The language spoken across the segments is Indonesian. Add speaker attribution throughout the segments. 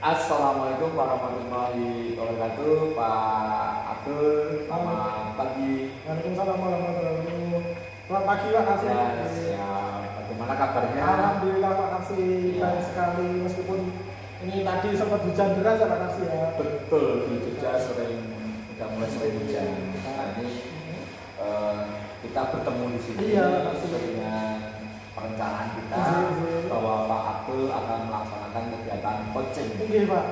Speaker 1: Assalamualaikum warahmatullahi wabarakatuh, Pak Abdul. Selamat pagi.
Speaker 2: Waalaikumsalam warahmatullahi wabarakatuh. Selamat pagi Pak Kasih.
Speaker 1: Ya, siap. Bagaimana kabarnya?
Speaker 2: Alhamdulillah Pak Kasih, baik sekali meskipun ini tadi sempat hujan deras ya Pak Kasih ya.
Speaker 1: Betul, di Jogja udah mulai sering hujan. Nah, ini kita bertemu di sini sesuai dengan perencanaan kita bahwa Pak Abdul akan melaksanakan kegiatan coaching.
Speaker 2: Iya Pak.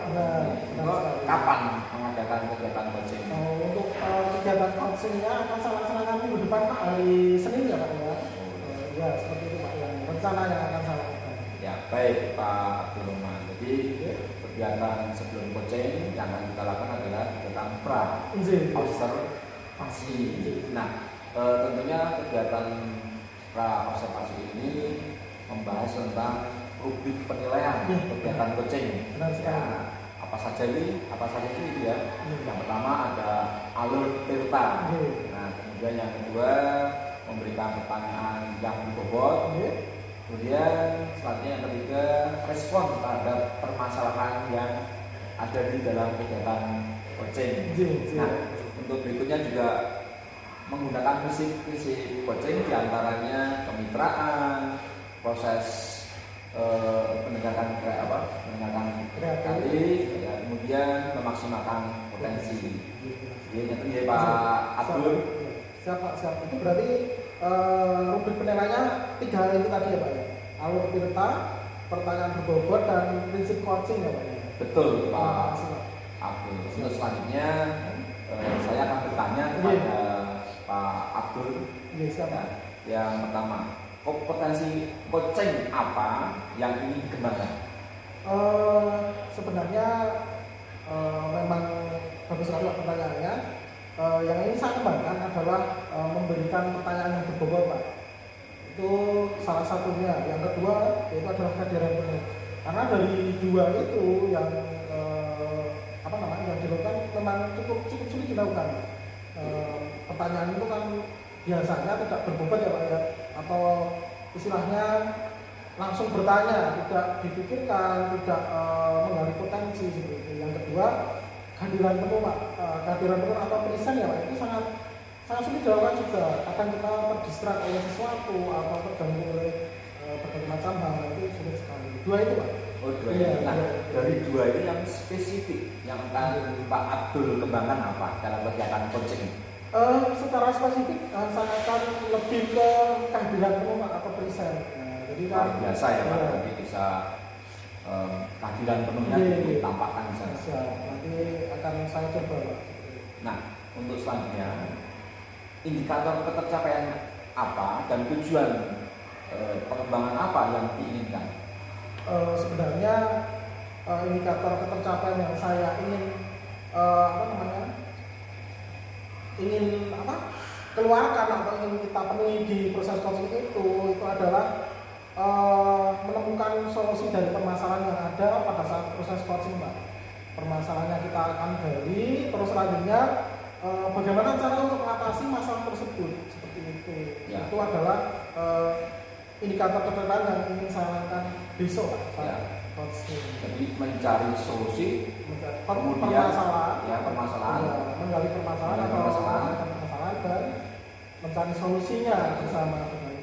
Speaker 1: Kapan mengadakan kegiatan coaching?
Speaker 2: Untuk kegiatan coachingnya akan saya laksanakan minggu depan Pak, hari Senin ya Pak ya. Ya seperti itu Pak, yang rencana yang akan saya lakukan.
Speaker 1: Ya baik Pak Abdul Rahman. Jadi kegiatan sebelum coaching yang akan kita lakukan adalah kegiatan observasi. Nah tentunya kegiatan observasi ini membahas tentang rubrik penilaian kegiatan coaching. Ya, apa saja ini ya. Yang pertama ada alur tirta. Nah kemudian yang kedua memberikan pertanyaan yang berbobot. Kemudian selanjutnya yang ketiga respon terhadap permasalahan yang ada di dalam kegiatan coaching. Nah untuk berikutnya juga menggunakan visi coaching diantaranya kemitraan, proses penegakan kali, ya, kemudian memaksimalkan potensi. Jadi itu ya Pak Abdul.
Speaker 2: Siapa? Itu berarti rubrik penilaiannya 3 itu tadi ya Pak ya. Alur tirta, pertanyaan berbobot dan prinsip coaching ya Pak ya.
Speaker 1: Betul Pak Abdul. Terus selanjutnya saya akan bertanya kepada Pak Abdul.
Speaker 2: Siapa?
Speaker 1: Yang pertama, kompetensi coaching apa yang ingin dikembangkan?
Speaker 2: Sebenarnya memang bagus sekali pertanyaannya. Yang ingin saya kembangkan adalah memberikan pertanyaan yang berbobot Pak. Itu salah satunya. Yang kedua yaitu adalah kehadiran penuh. Karena dari 2 itu yang yang dilakukan memang cukup sulit dilakukan. Pertanyaan itu kan biasanya tidak berbobot ya Pak ya, atau istilahnya langsung bertanya, tidak dipikirkan, tidak menggali potensi seperti itu. Yang kedua kehadiran penuh Pak, kehadiran penuh atau present ya Pak, itu sangat sulit dilakukan juga. Kadang kita terdistrak oleh sesuatu atau terganggu oleh berbagai macam hal, itu sulit sekali. 2 itu Pak.
Speaker 1: Oh 2 itu. Nah dari 2 ini yang spesifik yang akan Pak Abdul kembangkan apa dalam kegiatan coaching?
Speaker 2: Secara spesifik saya akan lebih ke kehadiran penuh Pak atau present. Jadi kan
Speaker 1: biasa ya Pak, nanti bisa kehadiran penuhnya ditampakkan di sana.
Speaker 2: Nanti akan saya coba Pak.
Speaker 1: Nah untuk selanjutnya indikator ketercapaian apa dan tujuan pengembangan apa yang diinginkan?
Speaker 2: Sebenarnya indikator ketercapaian yang saya ingin keluarkan atau ingin kita penuhi di proses coaching itu adalah menemukan solusi dari permasalahan yang ada pada saat proses coaching Pak. Permasalahannya kita akan gali, terus selanjutnya bagaimana cara untuk mengatasi masalah tersebut seperti itu. Ya. Itu adalah indikator ketercapaian yang ingin saya lakukan besok Pak.
Speaker 1: Ya.
Speaker 2: Coaching.
Speaker 1: Jadi mencari solusi, permasalahan,
Speaker 2: menggali permasalahan dan mencari solusinya bersama dengan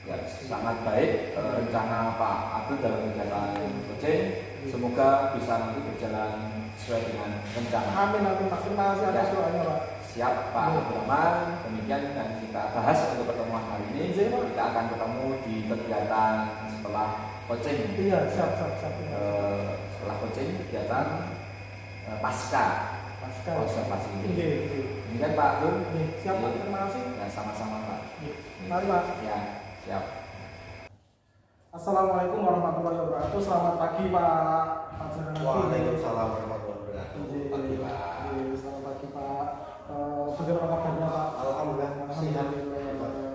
Speaker 1: ya sangat baik rencana Pak Abdul dalam kegiatan coaching. Semoga bisa nanti berjalan sesuai dengan rencana.
Speaker 2: Amin Pak. Terima kasih atas doanya Pak.
Speaker 1: Siap Pak Abdul Rahman. Demikian yang kita bahas untuk pertemuan hari ini. Kita akan ketemu di kegiatan setelah coaching.
Speaker 2: Iya, siap.
Speaker 1: Setelah coaching kegiatan pasca observasi ini. Ini kan Pak Abdul.
Speaker 2: Siap Pak, terima kasih.
Speaker 1: Ya sama-sama Pak.
Speaker 2: Mari Pak.
Speaker 1: Ya, siap.
Speaker 2: Assalamualaikum warahmatullahi wabarakatuh. Selamat pagi Pak.
Speaker 3: Waalaikumsalam warahmatullahi wabarakatuh. Pagi Pak.
Speaker 2: Selamat pagi Pak. Bagaimana kabarnya Pak?
Speaker 3: Alhamdulillah sehat.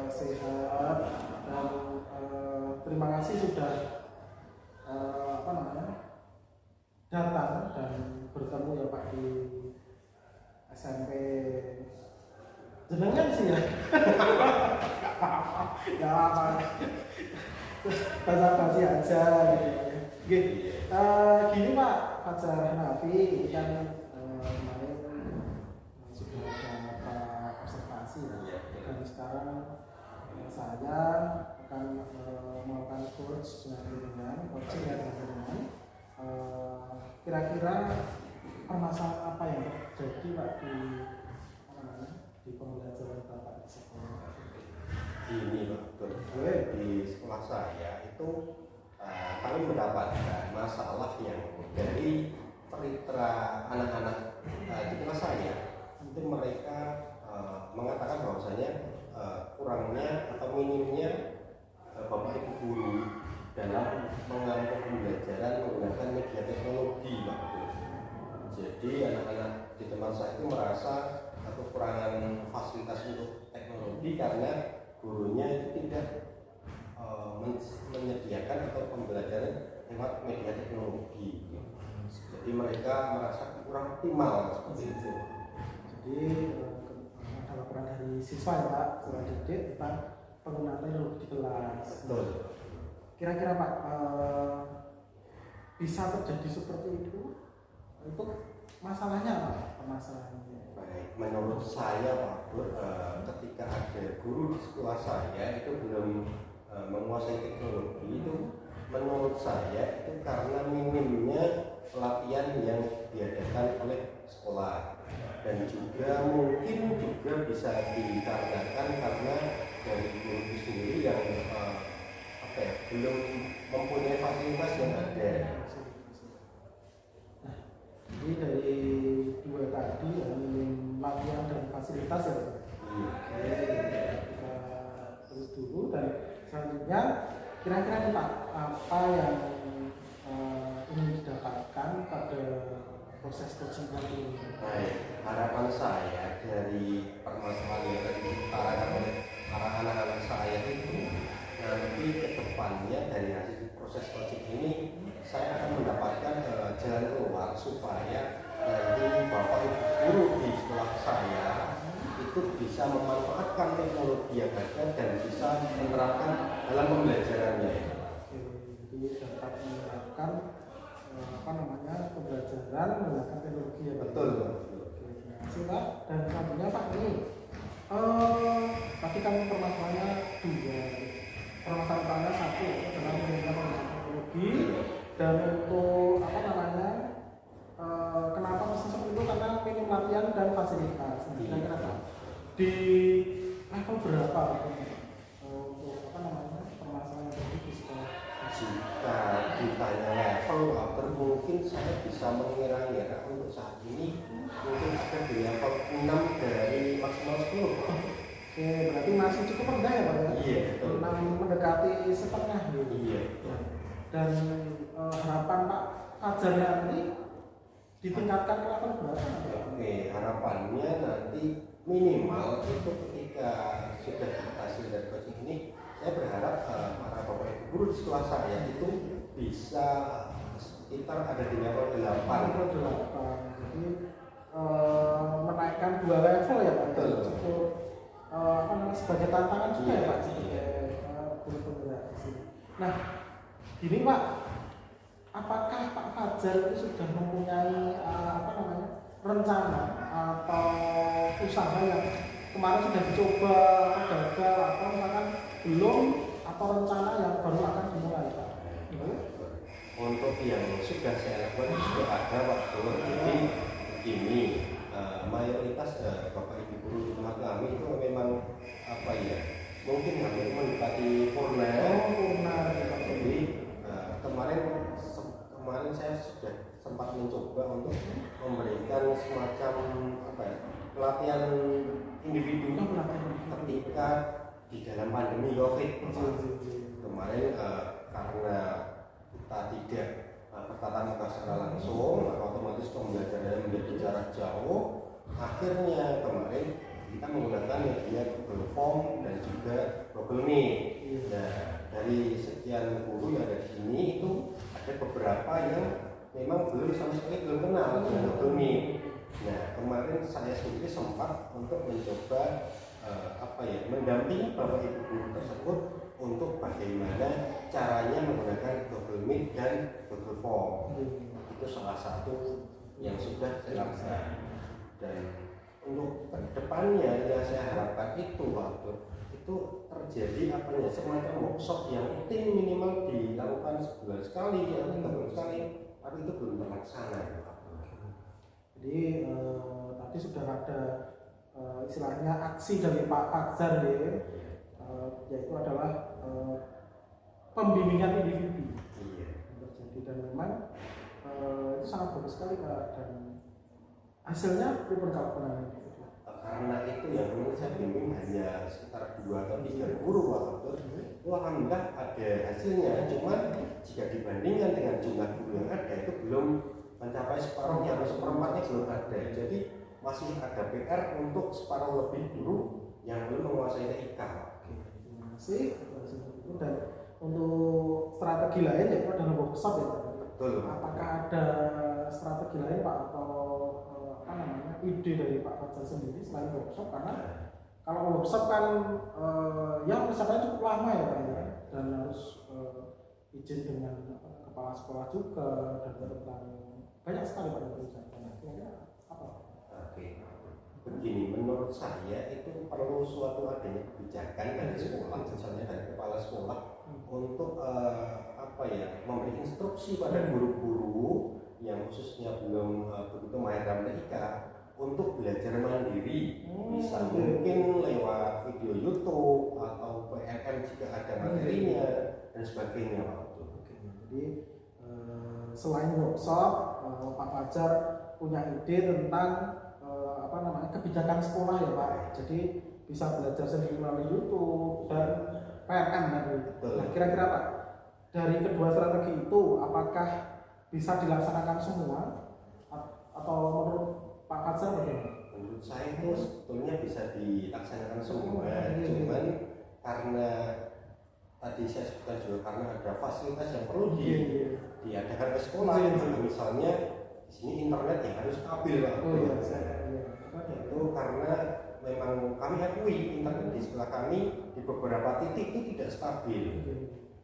Speaker 2: Sehat. Dan terima kasih sudah datang dan bertemu ya Pak di SMP jenengan sih ya. Gak apa-apa. Basa-basi aja gitu. Gini Pak Fajar Hanafi, ini kan kemarin sudah ada beberapa observasi ya. Dan sekarang saya akan melakukan coaching dengan kira-kira permasalahan apa yang terjadi Pak di pembelajaran Bapak di sekolah?
Speaker 3: Ini Pak, di sekolah saya itu kami mendapatkan masalah yang dari peritra anak-anak di kelas saya. Itu mereka mengatakan bahwasanya kurangnya atau minimnya Bapak Ibu guru dalam mengambil pembelajaran menggunakan media teknologi Pak. Jadi anak-anak di tempat saya itu merasa kekurangan fasilitas untuk teknologi karena gurunya itu tidak menyediakan atau pembelajaran lewat media teknologi. Jadi mereka merasa kurang optimal seperti itu.
Speaker 2: Jadi ada laporan dari siswa ya Pak, siswa didik tentang penggunaan teknologi di kelas.
Speaker 3: Betul.
Speaker 2: Kira-kira Pak bisa terjadi seperti itu? Itu masalahnya apa? Permasalahannya?
Speaker 3: Baik, menurut saya Pak, ketika ada guru di sekolah saya itu belum menguasai teknologi, itu menurut saya itu karena minimnya pelatihan yang diadakan oleh sekolah, dan juga mungkin juga bisa dikarenakan karena dari guru itu sendiri yang belum mempunyai fasilitas yang ada.
Speaker 2: Nah, jadi dari dua tadi minim latihan dan fasilitas ya Pak. Kita terus dulu dan selanjutnya kira-kira nih Pak, apa yang ingin didapatkan pada proses coaching tadi?
Speaker 3: Baik, harapan saya dari permasalahan yang tadi diutarakan oleh para anak-anak saya itu nanti ke depannya dari hasil proses coaching ini saya akan mendapatkan jalan keluar supaya nanti Bapak Ibu guru di sekolah saya itu bisa memanfaatkan teknologi yang ada dan bisa menerapkan dalam pembelajarannya.
Speaker 2: Jadi dapat menerapkan pembelajaran menggunakan teknologi ya Pak.
Speaker 3: Betul.
Speaker 2: Terima kasih Pak. Dan selanjutnya Pak ini tadi kan permasalahannya dua. Permasalahannya satu adalah menggunakan teknologi, dan untuk kenapa mesti seperti itu karena minim latihan dan fasilitas. Kira-kira Pak, di level berapa untuk permasalahan itu di sekolah?
Speaker 3: Jika ditanya level upper, mungkin saya bisa mengira-ngira untuk saat ini mungkin ada di level 6 dari maksimal 10.
Speaker 2: Oke, berarti masih cukup rendah ya Pak ya?
Speaker 3: Iya, betul.
Speaker 2: Mendekati setengah gitu.
Speaker 3: Iya.
Speaker 2: Dan harapan Pak Fajar nanti ditingkatkan ke level berapa?
Speaker 3: Oke, harapannya nanti minimal itu ketika sudah hasil dari coaching ini, saya berharap para Bapak Ibu guru di sekolah saya itu bisa sekitar ada di level 8.
Speaker 2: Jadi menaikkan 2 level ya Pak.
Speaker 3: Betul.
Speaker 2: Cukup sebagai tantangan juga ya Pak,
Speaker 3: Iya.
Speaker 2: sebagai guru penggerak di sini. Nah, gini Pak, apakah Pak Fajar itu sudah mempunyai rencana atau usaha yang kemarin sudah dicoba atau gagal, atau misalkan belum, atau rencana yang baru akan dimulai Pak?
Speaker 3: Untuk yang sudah saya lakukan sudah ada waktu. Jadi begini, mayoritas Bapak Ibu guru di tempat kami itu memang mungkin hampir mendekati purna. Jadi kemarin saya sudah sempat mencoba untuk memberikan semacam pelatihan individu ketika di dalam pandemi COVID. Kemarin karena kita tidak bertatap muka secara langsung, otomatis pembelajaran menjadi jarak jauh. Akhirnya kemarin kita menggunakan media Google Form dan juga Google Meet. Nah, dari sekian guru yang ada di sini itu ada beberapa yang memang sama sekali belum kenal dengan Google Meet. Nah, kemarin saya sendiri sempat untuk mencoba mendampingi Bapak Ibu guru tersebut untuk bagaimana caranya menggunakan Google Meet dan Google Form. Itu salah satu yang sudah saya lakukan. Dan untuk kedepannya yang saya harapkan itu waktu itu terjadi semacam workshop yang rutin minimal dilakukan sebulan sekali atau 3 bulan sekali, tapi itu belum terlaksana.
Speaker 2: Jadi tadi sudah ada istilahnya aksi dari Pak Fajar yaitu adalah pembimbingan individu terjadi, dan memang itu sangat bagus sekali Pak, dan hasilnya berkembang.
Speaker 3: Karena itu yang menurut saya bimbing hanya sekitar 2 atau 3 guru waktu itu, alhamdulillah ada hasilnya. Cuman jika dibandingkan dengan jumlah guru yang ada itu belum mencapai separuhnya atau seperempatnya belum ada. Jadi masih ada PR untuk separuh lebih guru yang belum menguasai TIK.
Speaker 2: Terima kasih. Dan untuk strategi lain yaitu adalah workshop ya Pak.
Speaker 3: Betul.
Speaker 2: Apakah ada strategi lain Pak atau ide dari Pak Fajar sendiri selain workshop? Karena kalau workshop kan ya persiapannya cukup lama ya Pak ya, dan harus izin dengan kepala sekolah juga, dan tentang banyak sekali Pak persiapannya. Kira-kira apa?
Speaker 3: Oke. Begini, menurut saya itu perlu suatu adanya kebijakan dari sekolah, misalnya dari kepala sekolah untuk memberi instruksi pada guru-guru yang khususnya belum begitu mahir dalam TIK untuk belajar mandiri, bisa mungkin lewat video YouTube atau PLM jika ada materinya dan sebagainya.
Speaker 2: Jadi selain workshop, Pak Fajar punya ide tentang kebijakan sekolah ya Pak. Jadi bisa belajar sendiri melalui YouTube dan PLM tadi. Nah, kira-kira Pak, dari kedua strategi itu apakah bisa dilaksanakan semua atau menurut Pak Fajar bagaimana?
Speaker 3: Menurut saya itu sebetulnya bisa dilaksanakan semua, cuman karena tadi saya sebutkan juga karena ada fasilitas yang perlu diadakan ke sekolah. Misalnya di sini internet yang harus stabil Pak. Itu karena memang kami akui internet di sekolah kami di beberapa titik itu tidak stabil.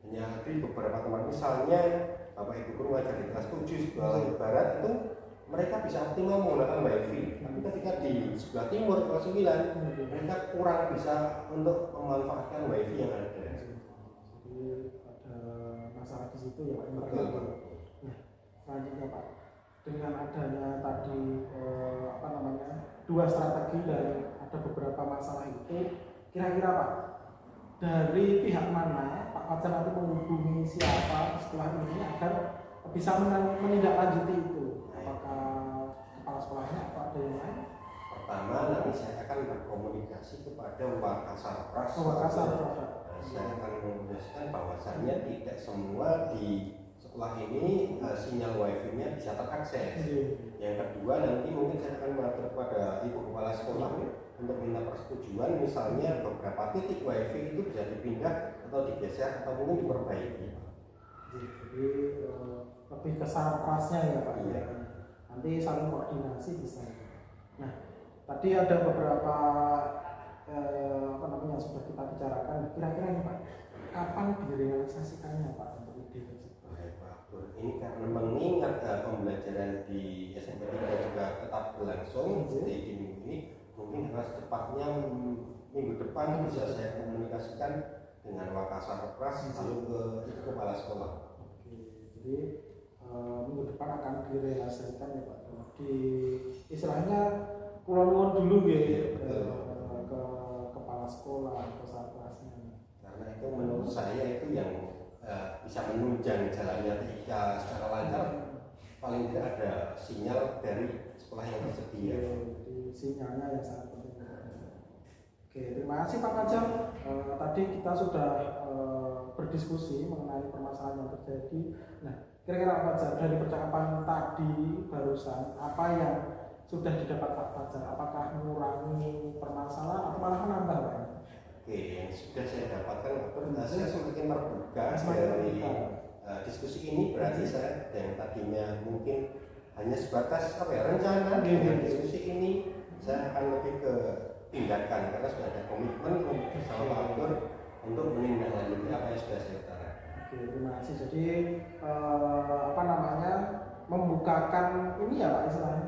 Speaker 3: Hanya di beberapa tempat, misalnya Bapak Ibu guru ngajar di kelas 7 sebelah barat itu mereka bisa optimal menggunakan wifi, tapi ketika di sebelah timur kelas 9 mereka kurang bisa untuk memanfaatkan wifi yang ada.
Speaker 2: Jadi ada masalah di situ ya Pak. Nah, selanjutnya Pak, dengan adanya tadi dua strategi dan ada beberapa masalah itu, kira-kira Pak, dari pihak mana Pak Fajar nanti menghubungi siapa setelah ini agar bisa menindaklanjuti itu? Apakah kepala sekolahnya atau ada yang lain?
Speaker 3: Pertama, nanti saya akan berkomunikasi kepada Wakasarpras. Saya akan menjelaskan bahwasannya tidak semua di sekolah ini sinyal wifi-nya bisa terakses. Yang kedua, nanti mungkin saya akan mengatur kepada ibu kepala sekolah untuk minta persetujuan, misalnya beberapa titik wifi itu bisa dipindah atau digeser atau mungkin diperbaiki.
Speaker 2: Jadi lebih ke sarprasnya ya Pak.
Speaker 3: Iya.
Speaker 2: Nanti saling koordinasi bisa. Nah, tadi ada beberapa sudah kita bicarakan. Kira-kira ini Pak, kapan direalisasikannya Pak untuk ide tersebut?
Speaker 3: Ini karena mengingat pembelajaran di SMP 3 juga tetap berlangsung di minggu ini, mungkin secepatnya minggu depan bisa saya komunikasikan dengan Wakasarpras lalu ke kepala sekolah.
Speaker 2: Oke, jadi minggu depan akan direalisasikan ya Pak. Di istilahnya pulau dulu ya ke kepala sekolah atau sarprasnya.
Speaker 3: Karena itu menurut saya itu yang bisa menunjang jalannya TIK secara lancar, paling tidak ada sinyal dari sekolah yang tersedia.
Speaker 2: Jadi sinyalnya yang sangat penting. Oke, terima kasih Pak Fajar. Tadi kita sudah berdiskusi mengenai permasalahan yang terjadi. Nah, kira-kira Pak Fajar, dari percakapan tadi barusan, apa yang sudah didapat Pak Fajar? Apakah mengurangi permasalahan atau malah menambah Pak?
Speaker 3: Oke, yang sudah saya dapatkan, saya semakin terbuka dari diskusi ini. Berarti saya yang tadinya mungkin hanya sebatas rencana dengan diskusi ini, saya akan lebih ke tindakan karena sudah ada komitmen bersama Pak Abdur untuk menindaklanjuti apa yang sudah saya utarakan.
Speaker 2: Oke, terima kasih. Jadi apa namanya, membukakan ini ya Pak istilahnya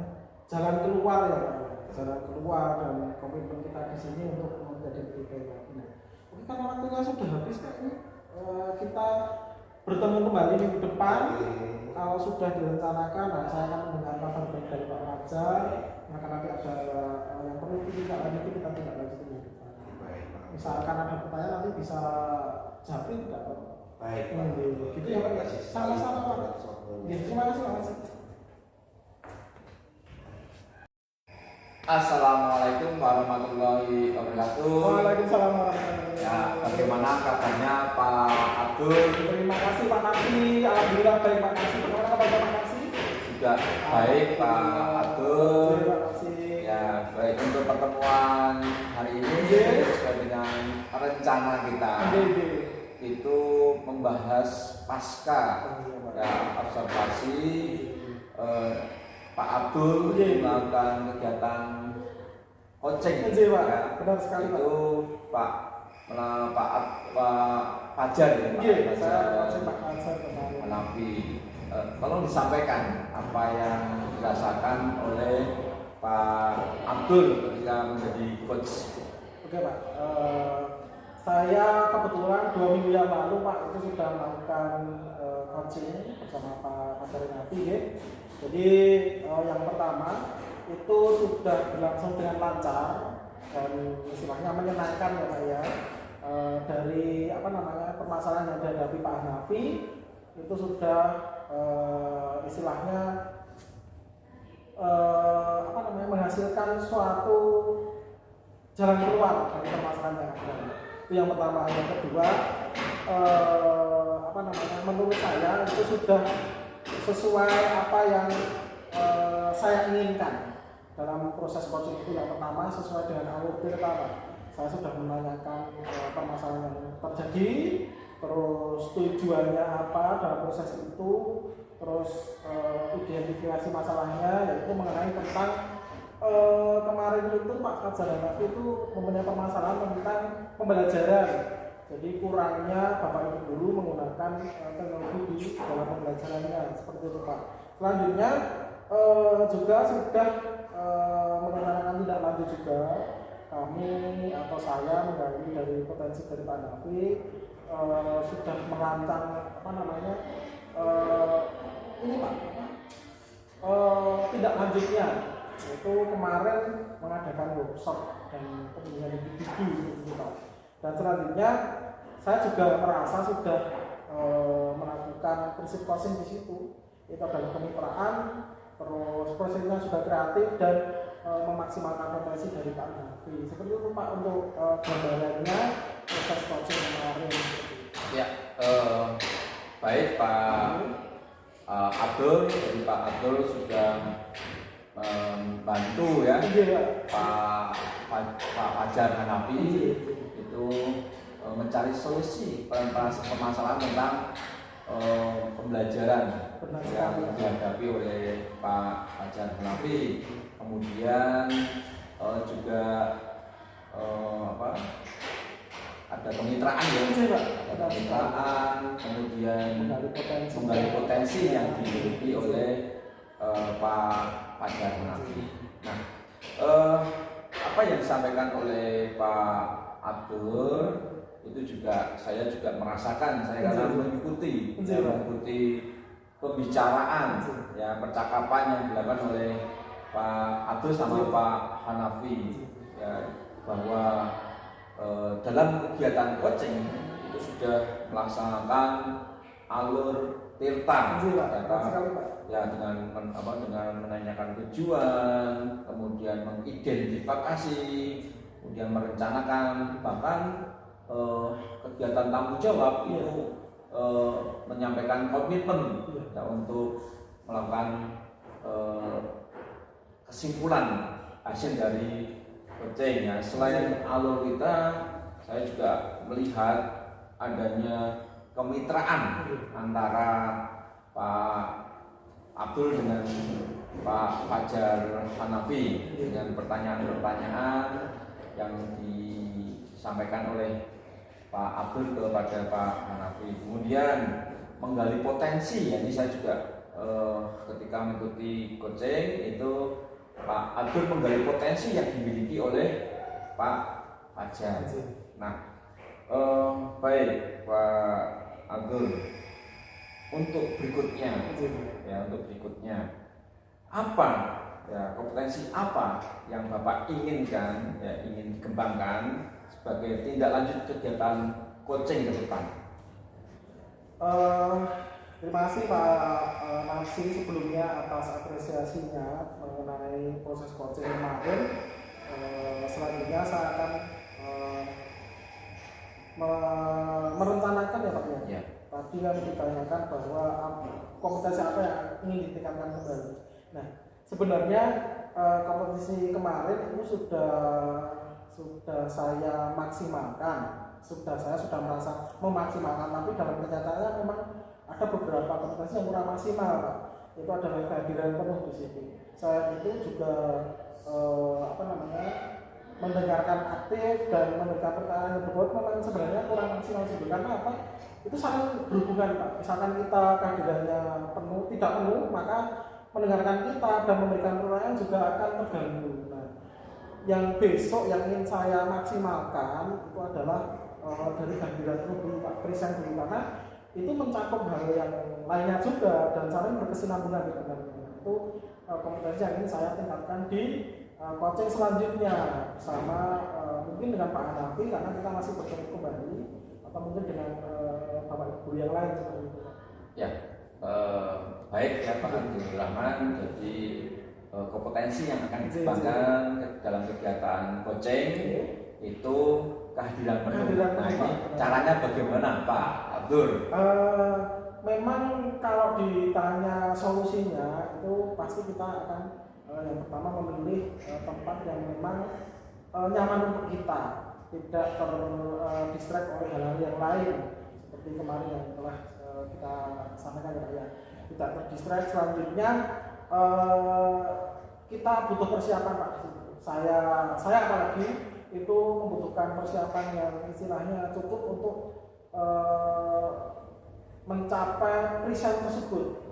Speaker 2: jalan keluar ya Pak, jalan keluar dan komitmen kita di sini untuk menjadi lebih baik lagi. Nah, oke, karena waktunya sudah habis Pak, ini kita bertemu kembali minggu depan. Kalau sudah direncanakan, nah saya akan mendengar kabar baik dari Pak Fajar. Maka nanti ada yang perlu kita lanjuti, kita tidak lanjuti minggu depan. Misalkan ada pertanyaan nanti bisa japri tidak Pak?
Speaker 3: Baik, Pak.
Speaker 2: Gitu ya Pak. Sama-sama Pak. Terima kasih Pak.
Speaker 1: Assalamualaikum warahmatullahi wabarakatuh.
Speaker 2: Waalaikumsalam warahmatullahi wabarakatuh.
Speaker 1: Ya, bagaimana kabarnya Pak Abdul?
Speaker 2: Terima kasih Pak Naksi. Alhamdulillah baik Pak Naksi. Bagaimana kabar Pak Naksi?
Speaker 1: Juga baik Pak Abdul.
Speaker 2: Terima kasih.
Speaker 1: Ya, baik, untuk pertemuan hari ini sesuai dengan rencana kita itu membahas pasca ya, observasi Pak Abdul melakukan kegiatan coaching
Speaker 2: ya, benar sekali
Speaker 1: itu Pak Fajar ya Pak Hanafi. Tolong disampaikan apa yang dirasakan oleh Pak Abdul ketika menjadi coach.
Speaker 2: Oke Pak, saya kebetulan 2 minggu yang lalu Pak itu sudah melakukan coaching bersama Pak Fajar Hanafi ya. Jadi yang pertama itu sudah berlangsung dengan lancar dan istilahnya menyenangkan ya Pak ya. Dari apa namanya permasalahan yang dihadapi Pak Hanafi itu sudah istilahnya apa namanya menghasilkan suatu jalan keluar dari permasalahan yang ada. Itu yang pertama. Yang kedua apa namanya menurut saya itu sudah sesuai apa yang saya inginkan dalam proses coaching itu. Yang pertama sesuai dengan alur pertama. Saya sudah menanyakan permasalahan yang terjadi, terus tujuannya apa dalam proses itu, terus identifikasi masalahnya, yaitu mengenai tentang kemarin itu Pak Fajar Hanafi itu mempunyai permasalahan tentang pembelajaran. Jadi kurangnya Bapak Ibu guru menggunakan teknologi di dalam pembelajarannya, seperti itu Pak. Selanjutnya juga sudah merencanakan tindak lanjut juga. Kami atau saya menggali dari potensi dari Pak Hanafi sudah merancang apa namanya ini Pak tindak lanjutnya, yaitu kemarin mengadakan workshop dan pemilihan individu itu Pak. Dan selanjutnya saya juga merasa sudah melakukan prinsip coaching di situ. Itu adalah kemitraan, terus prosesnya sudah kreatif dan memaksimalkan potensi dari Pak Hanafi. Seperti itu Pak untuk gambarannya proses coaching kemarin.
Speaker 1: Ya, baik Pak Abdul, jadi Pak Abdul sudah membantu ya Pak Fajar Hanafi itu mencari solusi permasalahan tentang pembelajaran yang dihadapi oleh Pak Fajar Hanafi. Kemudian juga ada kemitraan ya, ada kemitraan, kemudian menggali potensi yang dimiliki oleh Pak Fajar Hanafi. Nah, apa yang disampaikan oleh Pak Abdul itu juga saya juga merasakan, saya karena mengikuti pembicaraan ya, percakapan yang dilakukan oleh Pak Abdul sama Pak Hanafi ya, bahwa dalam kegiatan coaching itu sudah melaksanakan alur tirta ya, dengan menanyakan tujuan, kemudian mengidentifikasi, kemudian merencanakan, bahkan kegiatan tanggung jawab itu menyampaikan komitmen ya, untuk melakukan kesimpulan hasil dari coaching ya. Selain alur kita, saya juga melihat adanya kemitraan antara Pak Abdul dengan Pak Fajar Hanafi dengan pertanyaan-pertanyaan yang disampaikan oleh Pak Abdul kepada Pak Hanafi. Kemudian menggali potensi, ya, ini saya juga ketika mengikuti coaching itu Pak Abdul menggali potensi yang dimiliki oleh Pak Fajar. Nah, baik Pak Abdul, untuk berikutnya, ya, untuk berikutnya apa, ya, kompetensi apa yang Bapak inginkan, ya, ingin dikembangkan sebagai tindak lanjut kegiatan coaching ke depan?
Speaker 2: Terima kasih Pak Nafsi sebelumnya atas apresiasinya mengenai proses coaching kemarin. Selanjutnya saya akan merencanakan, ya Pak, ya. Tadi kan ditanyakan bahwa kompetensi apa yang ingin ditingkatkan kembali. Nah, sebenarnya kompetisi kemarin itu sudah saya maksimalkan, saya sudah merasa memaksimalkan, tapi dalam kenyataannya memang ada beberapa kompetensi yang kurang maksimal, Pak. Itu adalah kehadiran penuh di situ. Saya itu juga mendengarkan aktif dan memberikan pertanyaan yang berbobot memang sebenarnya kurang maksimal juga. Karena apa? Itu saling berhubungan, Pak. Misalkan kita kehadirannya tidak penuh, maka mendengarkan kita dan memberikan pertanyaan juga akan terganggu. Nah, yang besok yang ingin saya maksimalkan itu adalah dari kehadiran dulu, Pak, present dulu, karena itu mencakup hal yang lainnya juga dan saling berkesinambungan sebenarnya. Itu kompetensi yang ingin saya tingkatkan di coaching selanjutnya sama mungkin dengan Pak Hanafi, karena kita masih bertemu kembali, atau mungkin dengan Bapak Ibu yang lain seperti itu.
Speaker 1: Ya, baik ya Pak Abdul Rahman. Jadi kompetensi yang akan dikembangkan dalam kegiatan coaching itu kehadiran penuh. Nah, ini caranya bagaimana Pak Abdul?
Speaker 2: Memang kalau ditanya solusinya itu pasti kita akan yang pertama memilih tempat yang memang nyaman untuk kita, tidak terdistract oleh hal-hal yang lain seperti kemarin yang telah kita sampaikan, ya, tidak terdistract. Selanjutnya kita butuh persiapan, Pak. Saya apalagi itu membutuhkan persiapan yang istilahnya cukup untuk mencapai present tersebut.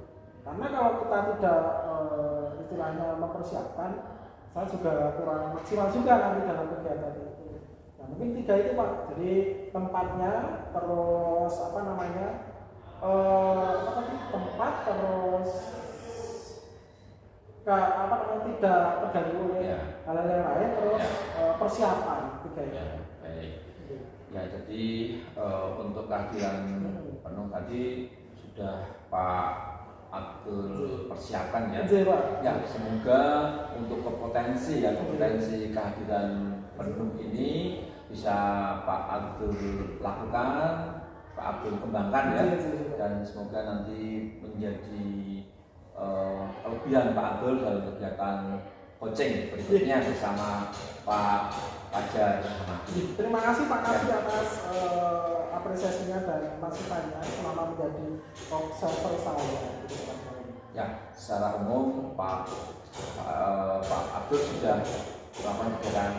Speaker 2: Karena kalau kita tidak istilahnya mempersiapkan, saya juga kurang maksimal juga nanti dalam kegiatan itu. Nah, mungkin 3 itu, Pak. Jadi tempatnya, terus tempat, terus tidak terganggu oleh hal-hal yang lain, terus persiapan 3 itu.
Speaker 1: Baik. Ya, jadi untuk kehadiran penuh tadi sudah Pak Abdul persiapan, ya. Ya, semoga untuk kompetensi kehadiran penuh ini bisa Pak Abdul lakukan, Pak Abdul kembangkan, ya. Dan semoga nanti menjadi kelebihan Pak Abdul dalam kegiatan coaching berikutnya bersama Pak Fajar.
Speaker 2: Terima kasih Pak Kasih atas apresiasinya dan masukannya selama menjadi observer saya.
Speaker 1: Ya, secara umum Pak Abdul sudah melakukan kegiatan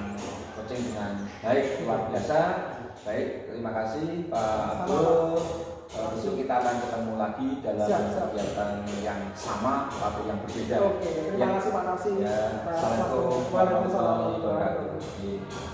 Speaker 1: coaching dengan baik, luar biasa. Baik, terima kasih Pak Abdul. Besok kita akan ketemu lagi dalam kegiatan yang sama atau yang berbeda.
Speaker 2: Oke, terima kasih Pak Nafsi.
Speaker 1: Assalamualaikum warahmatullahi wabarakatuh.